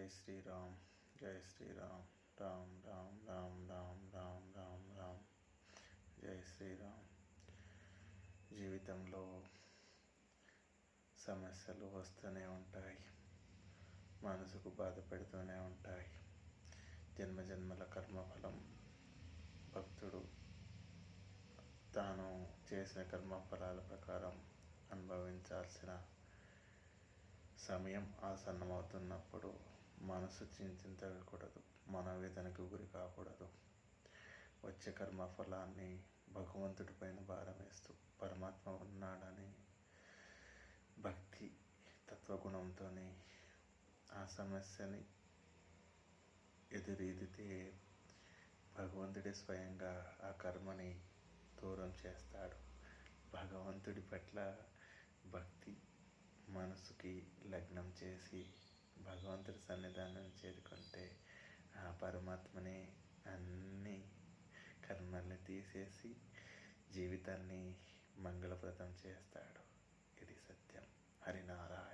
శ్రీరామ్, జై శ్రీరామ్. రామ్ రామ్ రామ్ రామ్ రామ్ రామ్ రామ్. జై శ్రీరామ్. జీవితంలో సమస్యలు వస్తూనే ఉంటాయి, మనసుకు బాధ పెడుతూనే ఉంటాయి. జన్మజన్మల కర్మఫలం భక్తుడు తాను చేసిన కర్మఫలాల ప్రకారం అనుభవించాల్సిన సమయం ఆసన్నమవుతున్నప్పుడు మనసు చింతించకూడదు, మనోవేదనకు గురి కాకూడదు. వచ్చే కర్మఫలాన్ని భగవంతుడి పైన భారం వేస్తూ పరమాత్మ ఉన్నాడని భక్తి తత్వగుణంతో ఆ సమస్యని ఎదురీదితే భగవంతుడే స్వయంగా ఆ కర్మని దూరం చేస్తాడు. భగవంతుడి పట్ల భక్తి మనసుకి లగ్నం చేసి భగవంతుడి సన్నిధానం చేరుకుంటే ఆ పరమాత్మనే అన్ని కర్మల్ని తీసేసి జీవితాన్ని మంగళప్రదం చేస్తాడు. ఇది సత్యం. హరినారాయణ.